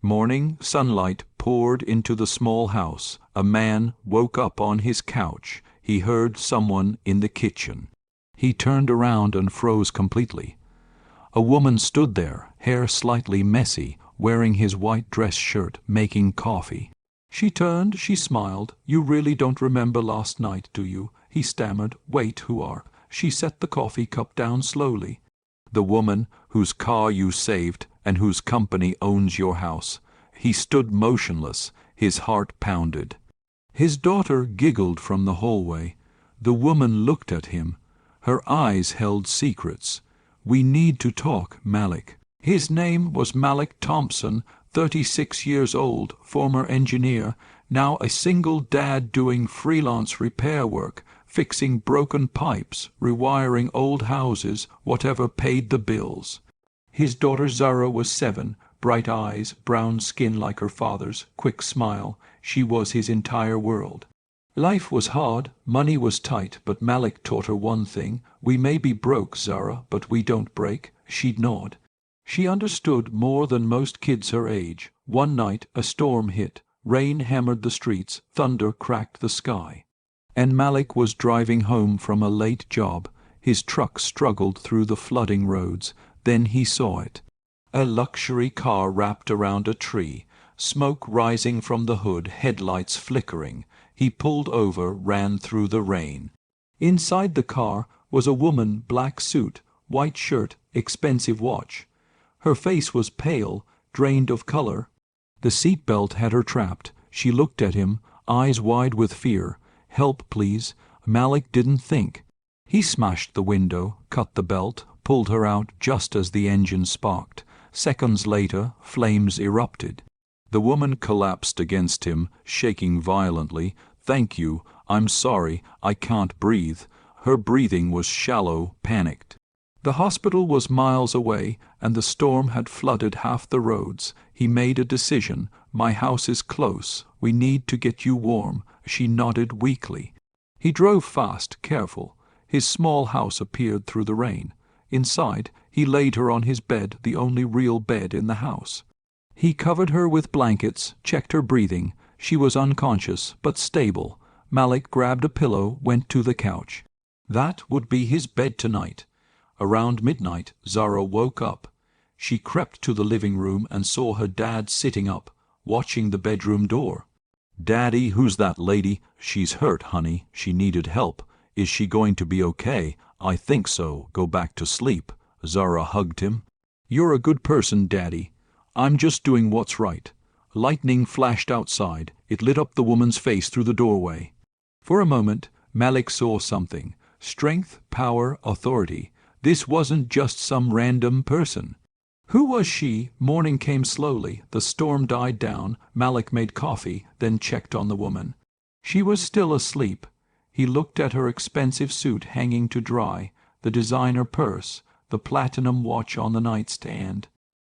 Morning sunlight poured into the small house. A man woke up on his couch. He heard someone in the kitchen. He turned around and froze completely. A woman stood there, hair slightly messy, wearing his white dress shirt, making coffee. She turned, she smiled. "You really don't remember last night, do you?" He stammered. "Wait, who are?" She set the coffee cup down slowly. "The woman whose car you saved and whose company owns your house." He stood motionless, his heart pounded. His daughter giggled from the hallway. The woman looked at him. Her eyes held secrets. "We need to talk, Malik." His name was Malik Thompson, 36 years old, former engineer, now a single dad doing freelance repair work, fixing broken pipes, rewiring old houses, whatever paid the bills. His daughter Zara was 7, bright eyes, brown skin like her father's, quick smile. She was his entire world. Life was hard, money was tight, but Malik taught her one thing. "We may be broke, Zara, but we don't break." She'd nod. She understood more than most kids her age. One night a storm hit. Rain hammered the streets, thunder cracked the sky. And Malik was driving home from a late job. His truck struggled through the flooding roads. Then he saw it. A luxury car wrapped around a tree, smoke rising from the hood, headlights flickering. He pulled over, ran through the rain. Inside the car was a woman, black suit, white shirt, expensive watch. Her face was pale, drained of color. The seatbelt had her trapped. She looked at him, eyes wide with fear. "Help, please." Malik didn't think. He smashed the window, cut the belt, pulled her out just as the engine sparked. Seconds later, flames erupted. The woman collapsed against him, shaking violently. "Thank you. I'm sorry. I can't breathe." Her breathing was shallow, panicked. The hospital was miles away, and the storm had flooded half the roads. He made a decision. "My house is close. We need to get you warm." She nodded weakly. He drove fast, careful. His small house appeared through the rain. Inside, he laid her on his bed, the only real bed in the house. He covered her with blankets, checked her breathing. She was unconscious, but stable. Malik grabbed a pillow, went to the couch. That would be his bed tonight. Around midnight, Zara woke up. She crept to the living room and saw her dad sitting up, watching the bedroom door. "Daddy, who's that lady?" "She's hurt, honey. She needed help." "Is she going to be okay?" "I think so. Go back to sleep." Zara hugged him. "You're a good person, Daddy. I'm just doing what's right." Lightning flashed outside. It lit up the woman's face through the doorway. For a moment, Malik saw something. Strength, power, authority. This wasn't just some random person. Who was she? Morning came slowly. The storm died down. Malik made coffee, then checked on the woman. She was still asleep. He looked at her expensive suit hanging to dry, the designer purse, the platinum watch on the nightstand.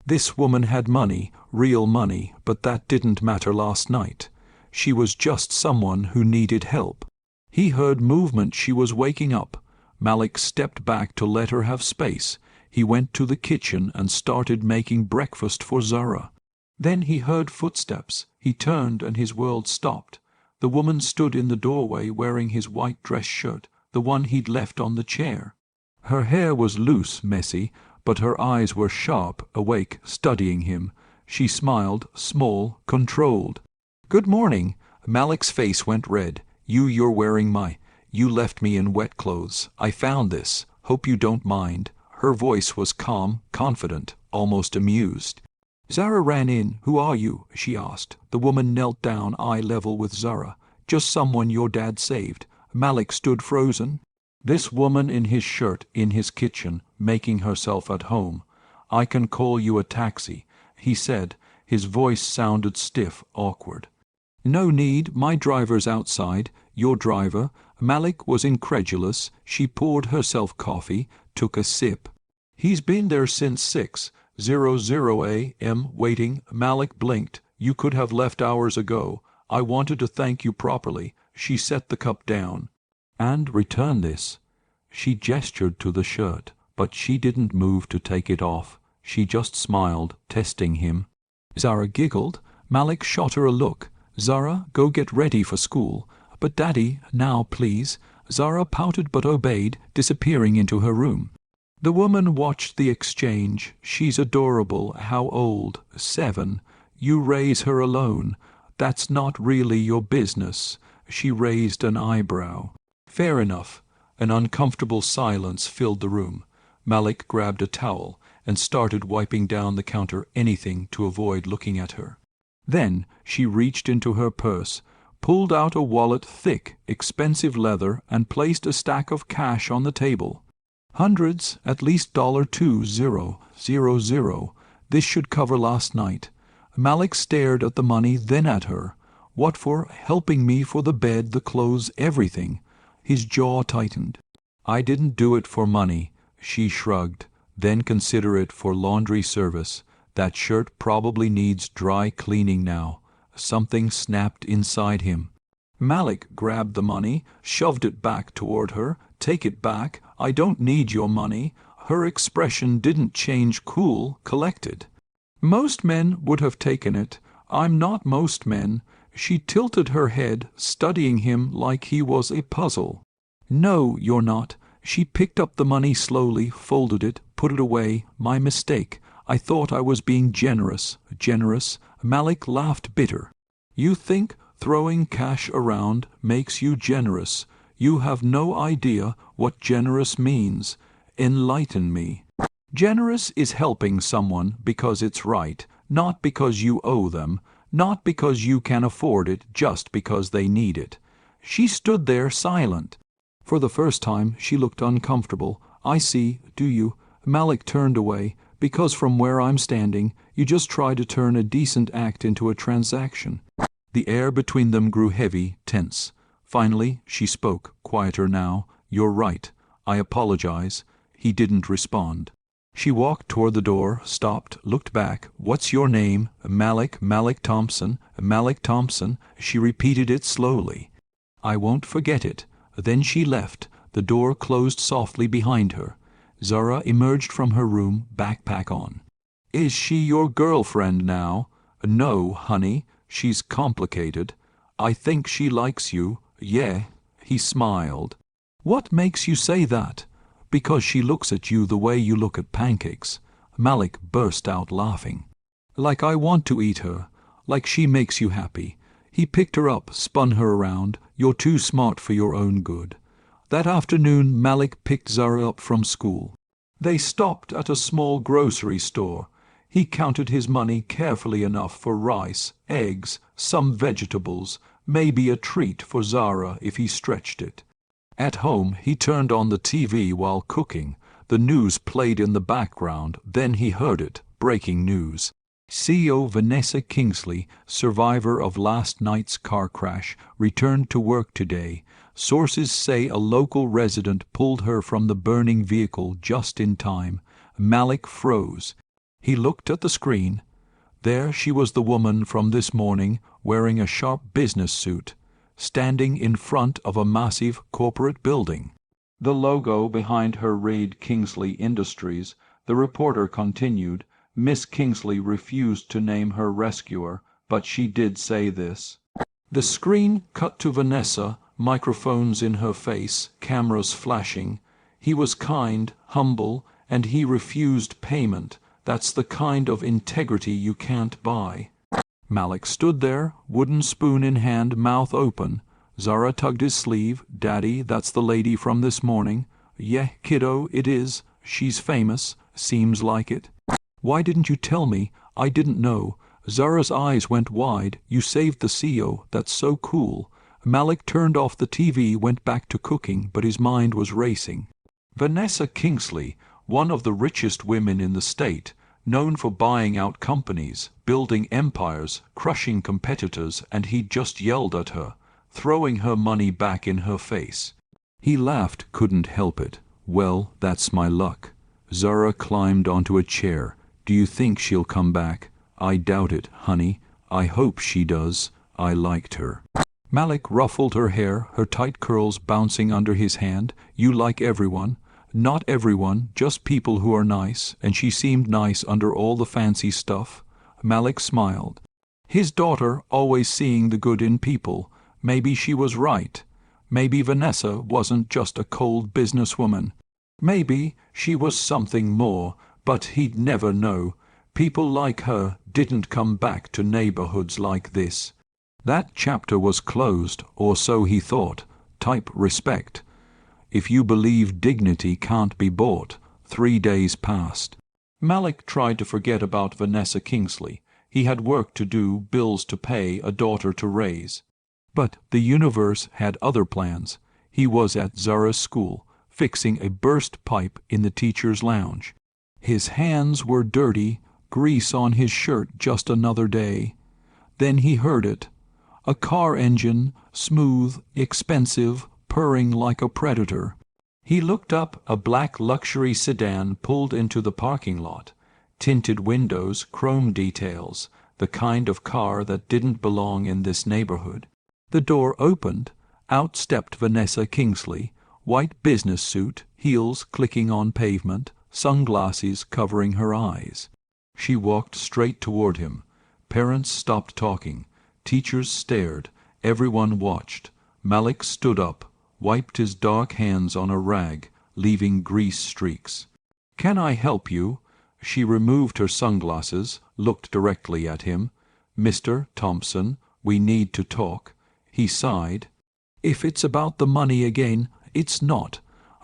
This woman had money, real money, but that didn't matter last night. She was just someone who needed help. He heard movement. She was waking up. Malik stepped back to let her have space. He went to the kitchen and started making breakfast for Zara. Then he heard footsteps. He turned and his world stopped. The woman stood in the doorway wearing his white dress shirt, the one he'd left on the chair. Her hair was loose, messy, but her eyes were sharp, awake, studying him. She smiled, small, controlled. "Good morning." Malik's face went red. You're wearing my... You left me in wet clothes. I found this. Hope you don't mind." Her voice was calm, confident, almost amused. Zara ran in. "Who are you?" she asked. The woman knelt down, eye level with Zara. "Just someone your dad saved." Malik stood frozen. This woman in his shirt, in his kitchen, making herself at home. "I can call you a taxi," he said. His voice sounded stiff, awkward. "No need. My driver's outside." "Your driver?" Malik was incredulous. She poured herself coffee, took a sip. "He's been there since 6:00 a.m. waiting." Malik blinked. "You could have left hours ago. I wanted to thank you properly." She set the cup down. "And return this." She gestured to the shirt, but she didn't move to take it off. She just smiled, testing him. Zara giggled. Malik shot her a look. Zara, go get ready for school. But Daddy, now please. Zara pouted but obeyed, disappearing into her room. The woman watched the exchange. She's adorable. How old? 7. You raise her alone. That's not really your business. She raised an eyebrow. Fair enough. An uncomfortable silence filled the room. Malik grabbed a towel and started wiping down the counter anything to avoid looking at her. Then she reached into her purse, pulled out a wallet thick, expensive leather, and placed a stack of cash on the table. Hundreds, at least $2,000. This should cover last night. Malik stared at the money, then at her. What for? Helping me for the bed, the clothes, everything. His jaw tightened. I didn't do it for money. She shrugged. Then consider it for laundry service. That shirt probably needs dry cleaning now. Something snapped inside him. Malik grabbed the money, shoved it back toward her. Take it back. I don't need your money. Her expression didn't change, cool, collected. Most men would have taken it. I'm not most men. She tilted her head, studying him like he was a puzzle. No, you're not. She picked up the money slowly, folded it, put it away. My mistake. I thought I was being generous. Generous? Malik laughed bitter. You think throwing cash around makes you generous. You have no idea what generous means. Enlighten me. Generous is helping someone because it's right, not because you owe them, not because you can afford it, just because they need it. She stood there silent. For the first time she looked uncomfortable. I see, do you? Malik turned away. Because from where I'm standing, you just try to turn a decent act into a transaction. The air between them grew heavy, tense. Finally, she spoke, quieter now. You're right. I apologize. He didn't respond. She walked toward the door, stopped, looked back. What's your name? Malik Thompson. Malik Thompson. She repeated it slowly. I won't forget it. Then she left. The door closed softly behind her. Zara emerged from her room, backpack on. Is she your girlfriend now? No, honey. She's complicated. I think she likes you. Yeah. He smiled. What makes you say that? Because she looks at you the way you look at pancakes. Malik burst out laughing. Like I want to eat her. Like she makes you happy. He picked her up, spun her around. You're too smart for your own good. That afternoon Malik picked Zara up from school. They stopped at a small grocery store. He counted his money carefully enough for rice, eggs, some vegetables, maybe a treat for Zara if he stretched it. At home he turned on the TV while cooking. The news played in the background. Then he heard it, breaking news. CEO Vanessa Kingsley, survivor of last night's car crash, returned to work today. Sources say a local resident pulled her from the burning vehicle just in time. Malik froze. He looked at the screen. There she was, the woman from this morning, wearing a sharp business suit, standing in front of a massive corporate building. The logo behind her read Kingsley Industries. The reporter continued. Miss Kingsley refused to name her rescuer, but she did say this. The screen cut to Vanessa, microphones in her face, cameras flashing. He was kind, humble, and he refused payment. That's the kind of integrity you can't buy. Malik stood there, wooden spoon in hand, mouth open. Zara tugged his sleeve. Daddy, that's the lady from this morning. Yeah, kiddo, it is. She's famous. Seems like it. Why didn't you tell me? I didn't know. Zara's eyes went wide. You saved the CEO. That's so cool. Malik turned off the TV, went back to cooking, but his mind was racing. Vanessa Kingsley, one of the richest women in the state, known for buying out companies, building empires, crushing competitors, and he'd just yelled at her, throwing her money back in her face. He laughed, couldn't help it. Well, that's my luck. Zara climbed onto a chair. Do you think she'll come back? I doubt it, honey. I hope she does. I liked her. Malik ruffled her hair, her tight curls bouncing under his hand. You like everyone. Not everyone, just people who are nice, and she seemed nice under all the fancy stuff. Malik smiled. His daughter always seeing the good in people. Maybe she was right. Maybe Vanessa wasn't just a cold businesswoman. Maybe she was something more, but he'd never know. People like her didn't come back to neighborhoods like this. That chapter was closed, or so he thought. Type respect. If you believe dignity can't be bought. 3 days passed. Malik tried to forget about Vanessa Kingsley. He had work to do, bills to pay, a daughter to raise. But the universe had other plans. He was at Zara's school, fixing a burst pipe in the teacher's lounge. His hands were dirty, grease on his shirt, just another day. Then he heard it. A car engine, smooth, expensive, purring like a predator. He looked up. A black luxury sedan pulled into the parking lot. Tinted windows, chrome details, the kind of car that didn't belong in this neighborhood. The door opened. Out stepped Vanessa Kingsley, white business suit, heels clicking on pavement, sunglasses covering her eyes. She walked straight toward him. Parents stopped talking. Teachers stared. Everyone watched. Malik stood up, wiped his dark hands on a rag, leaving grease streaks. "Can I help you?" She removed her sunglasses, looked directly at him. "Mr. Thompson, we need to talk." He sighed. "If it's about the money again, it's not."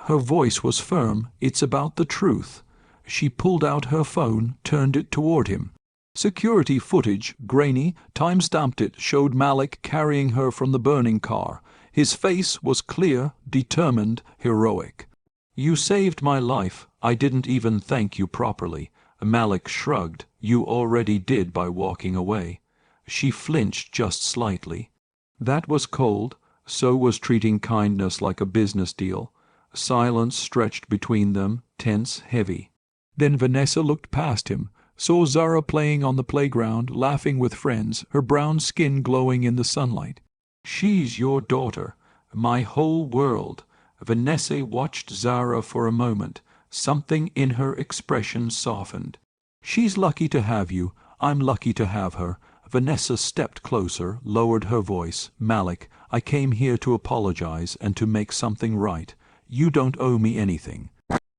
Her voice was firm. "It's about the truth." She pulled out her phone, turned it toward him. Security footage, grainy, time-stamped it, showed Malik carrying her from the burning car. His face was clear, determined, heroic. "You saved my life. I didn't even thank you properly." Malik shrugged. "You already did by walking away." She flinched just slightly. That was cold. So was treating kindness like a business deal. Silence stretched between them, tense, heavy. Then Vanessa looked past him, saw Zara playing on the playground, laughing with friends, her brown skin glowing in the sunlight. "She's your daughter, my whole world." Vanessa watched Zara for a moment. Something in her expression softened. "She's lucky to have you. I'm lucky to have her." Vanessa stepped closer, lowered her voice. "Malik, I came here to apologize and to make something right. You don't owe me anything."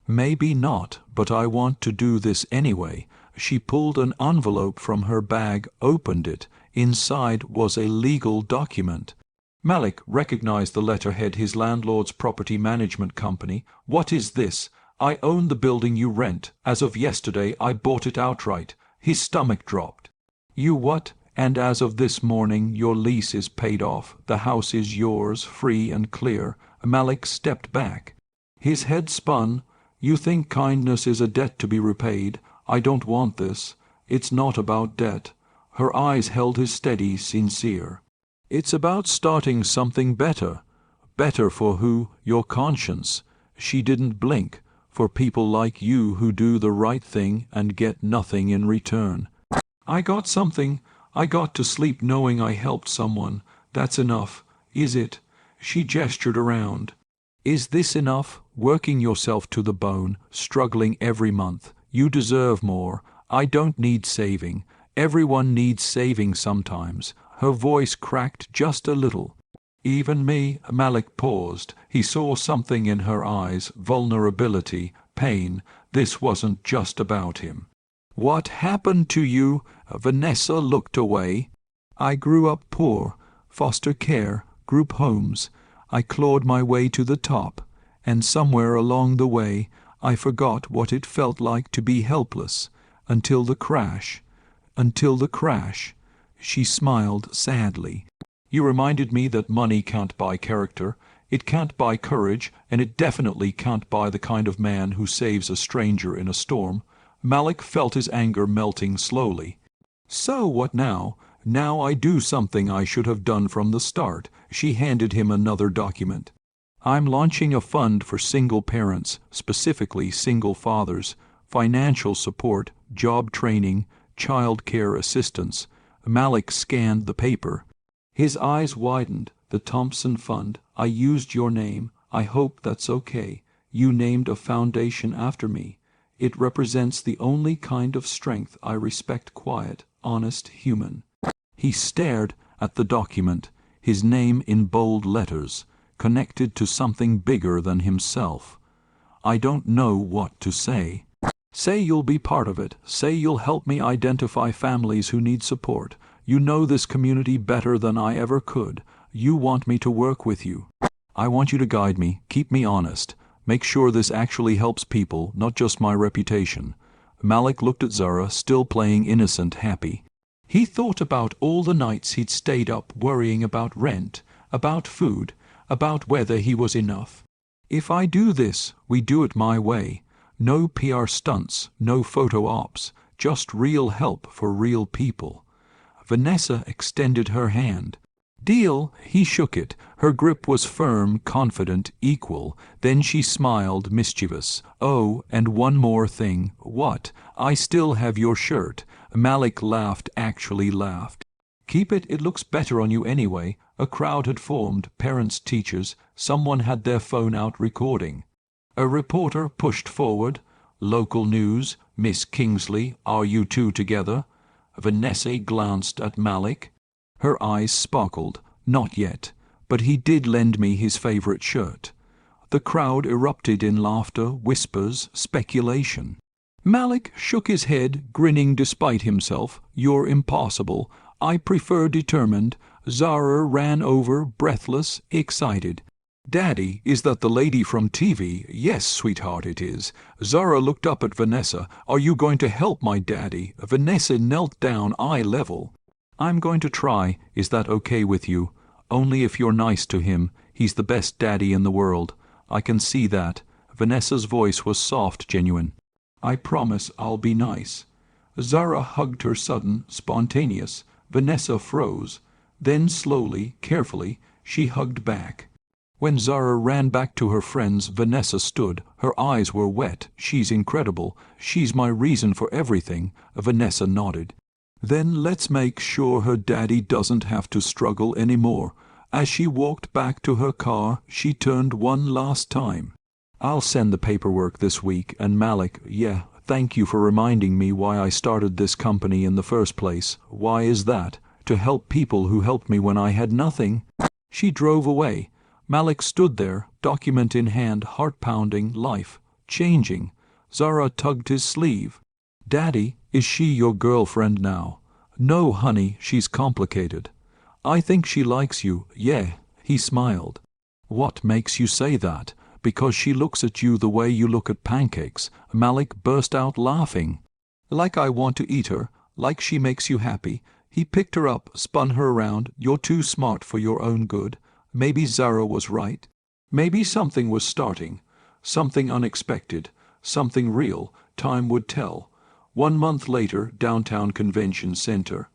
"Maybe not, but I want to do this anyway." She pulled an envelope from her bag, opened it. Inside was a legal document. Malik recognized the letterhead, his landlord's property management company. "What is this?" "I own the building you rent. As of yesterday, I bought it outright." His stomach dropped. "You what?" "And as of this morning, your lease is paid off. The house is yours, free and clear." Malik stepped back. His head spun. "You think kindness is a debt to be repaid. I don't want this. It's not about debt." Her eyes held his steady, sincere. "It's about starting something better. Better for who? Your conscience." She didn't blink. "For people like you who do the right thing and get nothing in return." "I got something. I got to sleep knowing I helped someone. That's enough. Is it?" She gestured around. "Is this enough? Working yourself to the bone, struggling every month. You deserve more. I don't need saving. Everyone needs saving sometimes." Her voice cracked just a little. "Even me?" Malik paused. He saw something in her eyes, vulnerability, pain. This wasn't just about him. "What happened to you?" Vanessa looked away. "I grew up poor. Foster care, group homes. I clawed my way to the top. And somewhere along the way, I forgot what it felt like to be helpless. Until the crash. Until the crash." She smiled sadly. "You reminded me that money can't buy character. It can't buy courage, and it definitely can't buy the kind of man who saves a stranger in a storm." Malik felt his anger melting slowly. "So what now? Now I do something I should have done from the start." She handed him another document. "I'm launching a fund for single parents, specifically single fathers. Financial support, job training, child care assistance." Malik scanned the paper. His eyes widened. "The Thompson Fund. I used your name. I hope that's okay. You named a foundation after me. It represents the only kind of strength I respect, quiet, honest, human. He stared at the document, his name in bold letters, connected to something bigger than himself. I don't know what to say. Say you'll be part of it. Say you'll help me identify families who need support. You know this community better than I ever could. You want me to work with you. I want you to guide me, keep me honest. Make sure this actually helps people, not just my reputation. Malik looked at Zara, still playing innocent happy. He thought about all the nights he'd stayed up worrying about rent, about food, about whether he was enough. If I do this, we do it my way. No PR stunts, no photo ops, just real help for real people. Vanessa extended her hand. Deal? He shook it. Her grip was firm, confident, equal. Then she smiled, mischievous. Oh, and one more thing. What? I still have your shirt. Malik laughed, actually laughed. Keep it, it looks better on you anyway. A crowd had formed, parents, teachers. Someone had their phone out recording. A reporter pushed forward. Local news. Miss Kingsley, are you two together? Vanessa glanced at Malik. Her eyes sparkled. Not yet. But he did lend me his favorite shirt. The crowd erupted in laughter, whispers, speculation. Malik shook his head, grinning despite himself. You're impossible. I prefer determined. Zara ran over, breathless, excited. Daddy, is that the lady from TV? Yes, sweetheart, it is. Zara looked up at Vanessa. Are you going to help my daddy? Vanessa knelt down, eye level. I'm going to try. Is that okay with you? Only if you're nice to him. He's the best daddy in the world. I can see that. Vanessa's voice was soft, genuine. I promise I'll be nice. Zara hugged her sudden, spontaneous. Vanessa froze. Then slowly, carefully, she hugged back. When Zara ran back to her friends, Vanessa stood. Her eyes were wet. She's incredible. She's my reason for everything. Vanessa nodded. Then let's make sure her daddy doesn't have to struggle anymore. As she walked back to her car, she turned one last time. I'll send the paperwork this week, and Malik, yeah, thank you for reminding me why I started this company in the first place. Why is that? To help people who helped me when I had nothing. She drove away. Malik stood there, document in hand, heart-pounding, life, changing. Zara tugged his sleeve. Daddy, is she your girlfriend now? No, honey, she's complicated. I think she likes you, yeah. He smiled. What makes you say that? Because she looks at you the way you look at pancakes. Malik burst out laughing. Like I want to eat her, like she makes you happy. He picked her up, spun her around. You're too smart for your own good. Maybe Zara was right. Maybe something was starting. Something unexpected. Something real. Time would tell. 1 month later, downtown convention center.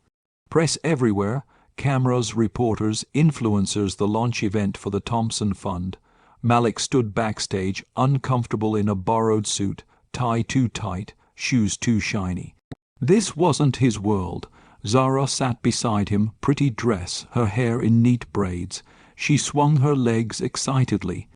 Press everywhere. Cameras, reporters, influencers, the launch event for the Thompson Fund. Malik stood backstage, uncomfortable in a borrowed suit, tie too tight, shoes too shiny. This wasn't his world. Zara sat beside him, pretty dress, her hair in neat braids. She swung her legs excitedly.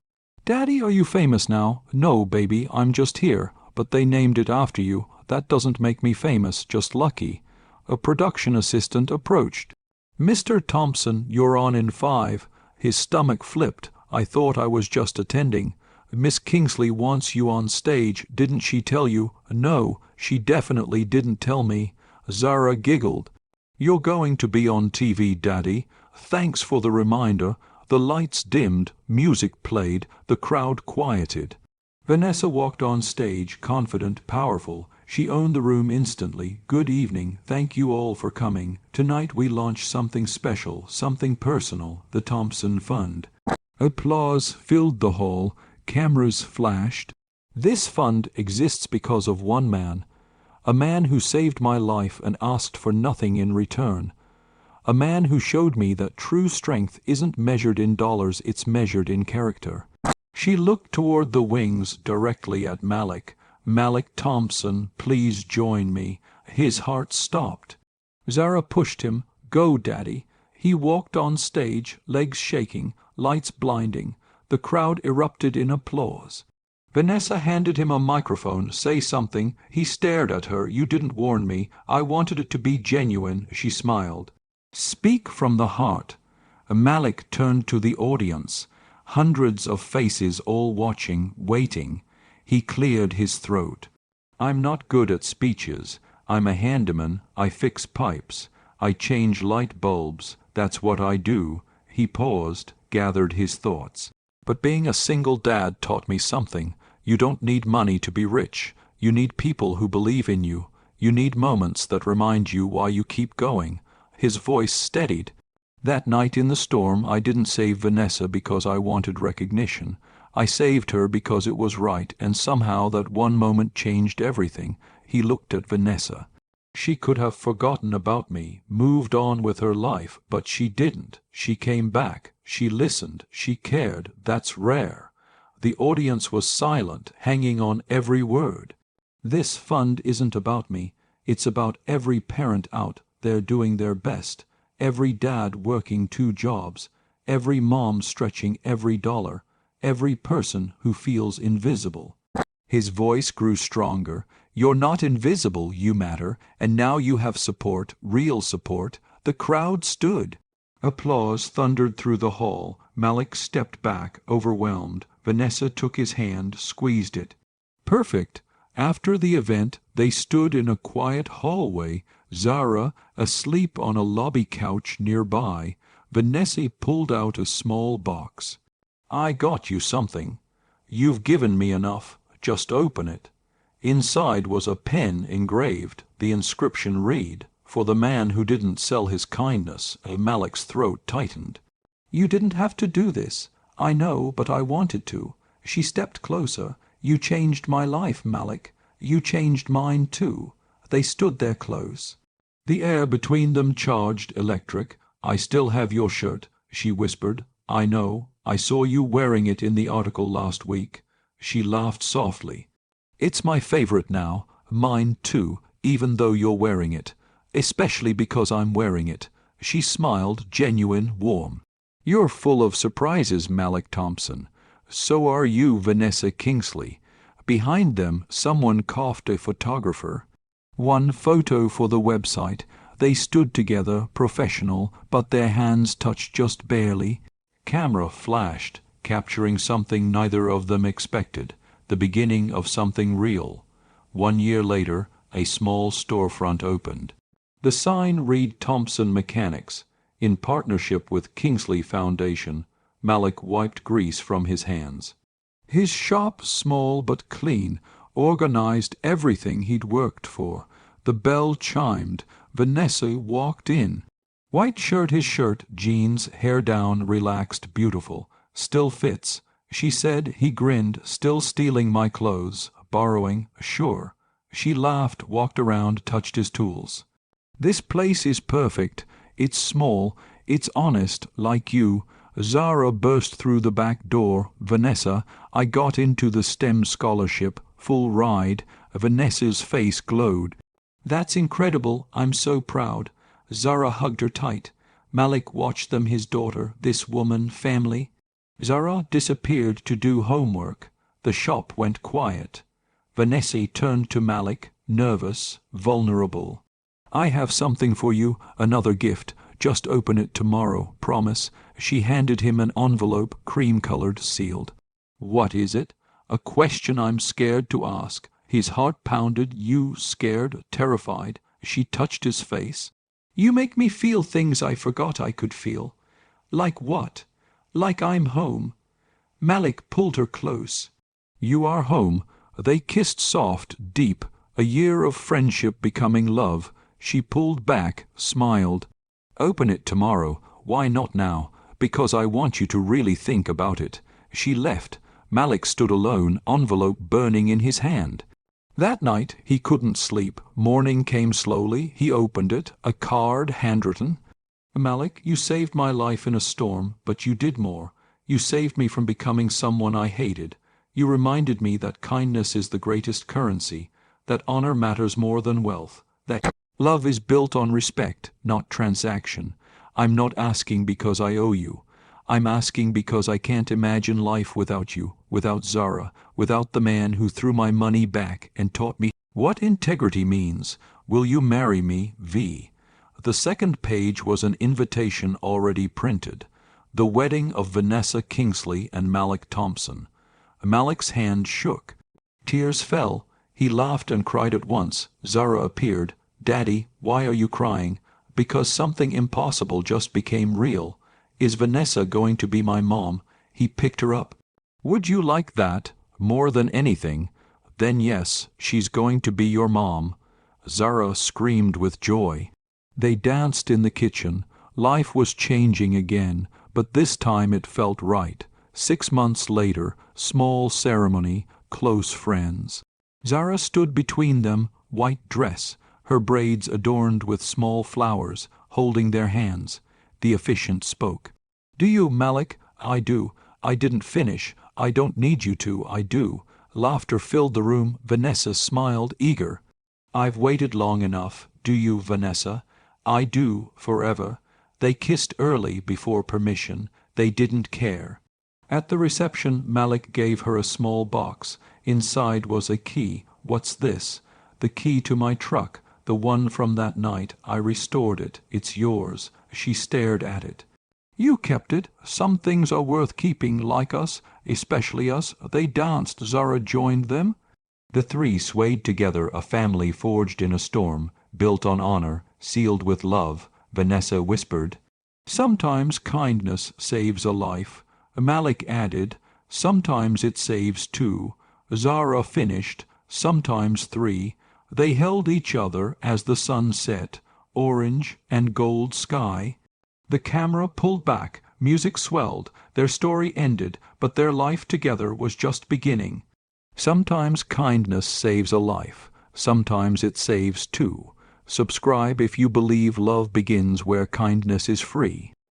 Daddy, are you famous now? No, baby, I'm just here. But they named it after you. That doesn't make me famous, just lucky. A production assistant approached. Mr. Thompson, you're on in 5. His stomach flipped. I thought I was just attending. Miss Kingsley wants you on stage. Didn't she tell you? No, she definitely didn't tell me. Zara giggled. You're going to be on TV, Daddy. Thanks for the reminder. The lights dimmed, music played, the crowd quieted. Vanessa walked on stage, confident, powerful. She owned the room instantly. Good evening. Thank you all for coming. Tonight we launch something special, something personal, the Thompson Fund. Applause filled the hall. Cameras flashed. This fund exists because of one man. A man who saved my life and asked for nothing in return. A man who showed me that true strength isn't measured in dollars, it's measured in character. She looked toward the wings, directly at Malik. Malik Thompson, please join me. His heart stopped. Zara pushed him. Go, Daddy. He walked on stage, legs shaking, lights blinding. The crowd erupted in applause. Vanessa handed him a microphone. Say something. He stared at her. You didn't warn me. I wanted it to be genuine. She smiled. Speak from the heart. Malik turned to the audience. Hundreds of faces all watching, waiting. He cleared his throat. I'm not good at speeches. I'm a handyman. I fix pipes. I change light bulbs. That's what I do. He paused, gathered his thoughts. But being a single dad taught me something. You don't need money to be rich. You need people who believe in you. You need moments that remind you why you keep going. His voice steadied. That night in the storm, I didn't save Vanessa because I wanted recognition. I saved her because it was right, and somehow that one moment changed everything. He looked at Vanessa. She could have forgotten about me, moved on with her life, but she didn't. She came back. She listened. She cared. That's rare. The audience was silent, hanging on every word. This fund isn't about me. It's about every parent out there doing their best, every dad working 2 jobs, every mom stretching every dollar, every person who feels invisible. His voice grew stronger. You're not invisible, you matter, and now you have support, real support. The crowd stood. Applause thundered through the hall. Malik stepped back, overwhelmed. Vanessa took his hand, squeezed it. Perfect. After the event, they stood in a quiet hallway. Zara, asleep on a lobby couch nearby. Vanessa pulled out a small box. I got you something. You've given me enough. Just open it. Inside was a pen engraved. The inscription read, "For the man who didn't sell his kindness." Malik's throat tightened. You didn't have to do this. I know, but I wanted to. She stepped closer. You changed my life, Malik. You changed mine, too. They stood there close. The air between them charged electric. I still have your shirt, she whispered. I know. I saw you wearing it in the article last week. She laughed softly. It's my favorite now. Mine, too, even though you're wearing it. Especially because I'm wearing it. She smiled, genuine, warm. You're full of surprises, Malik Thompson. So are you, Vanessa Kingsley. Behind them, someone coughed. A photographer. One photo for the website. They stood together, professional, but their hands touched just barely. Camera flashed, capturing something neither of them expected, the beginning of something real. 1 year later, a small storefront opened. The sign read Thompson Mechanics. In partnership with Kingsley Foundation. Malik wiped grease from his hands. His shop, small but clean, organized everything he'd worked for. The bell chimed. Vanessa walked in. White shirt, his shirt, jeans, hair down, relaxed, beautiful. Still fits. She said. He grinned. Still stealing my clothes. Borrowing. Sure. She laughed, walked around, touched his tools. This place is perfect. It's small. It's honest, like you. Zara burst through the back door. Vanessa, I got into the STEM scholarship. Full ride. Vanessa's face glowed. That's incredible. I'm so proud. Zara hugged her tight. Malik watched them, his daughter, this woman, family. Zara disappeared to do homework. The shop went quiet. Vanessa turned to Malik, nervous, vulnerable. I have something for you, another gift. Just open it tomorrow, promise. She handed him an envelope, cream-colored, sealed. What is it? A question I'm scared to ask. His heart pounded. You scared, terrified. She touched his face. You make me feel things I forgot I could feel. Like what? Like I'm home. Malik pulled her close. You are home. They kissed soft, deep, a year of friendship becoming love. She pulled back, smiled. Open it tomorrow. Why not now? Because I want you to really think about it. She left. Malik stood alone, envelope burning in his hand. That night he couldn't sleep. Morning came slowly. He opened it. A card, handwritten. Malik, you saved my life in a storm, but you did more. You saved me from becoming someone I hated. You reminded me that kindness is the greatest currency, that honor matters more than wealth, that love is built on respect, not transaction. I'm not asking because I owe you. I'm asking because I can't imagine life without you. without Zara, without the man who threw my money back and taught me what integrity means. Will you marry me, V? The second page was an invitation already printed. The wedding of Vanessa Kingsley and Malik Thompson. Malik's hand shook. Tears fell. He laughed and cried at once. Zara appeared. Daddy, why are you crying? Because something impossible just became real. Is Vanessa going to be my mom? He picked her up. Would you like that more than anything? Then yes, she's going to be your mom. Zara screamed with joy. They danced in the kitchen. Life was changing again, but this time it felt right. 6 months later, small ceremony, close friends. Zara stood between them, white dress, her braids adorned with small flowers, holding their hands. The officiant spoke. Do you, Malik? I do. I didn't finish. I don't need you to. I do. Laughter filled the room. Vanessa smiled, eager. I've waited long enough. Do you, Vanessa? I do, forever. They kissed early before permission. They didn't care. At the reception, Malik gave her a small box. Inside was a key. What's this? The key to my truck, the one from that night. I restored it. It's yours. She stared at it. You kept it. Some things are worth keeping, like us, especially us. They danced. Zara joined them. The three swayed together, a family forged in a storm, built on honor, sealed with love. Vanessa whispered, Sometimes kindness saves a life. Malik added, Sometimes it saves 2. Zara finished, sometimes 3. They held each other as the sun set, orange and gold sky. The camera pulled back, music swelled, their story ended, but their life together was just beginning. Sometimes kindness saves a life, sometimes it saves 2. Subscribe if you believe love begins where kindness is free.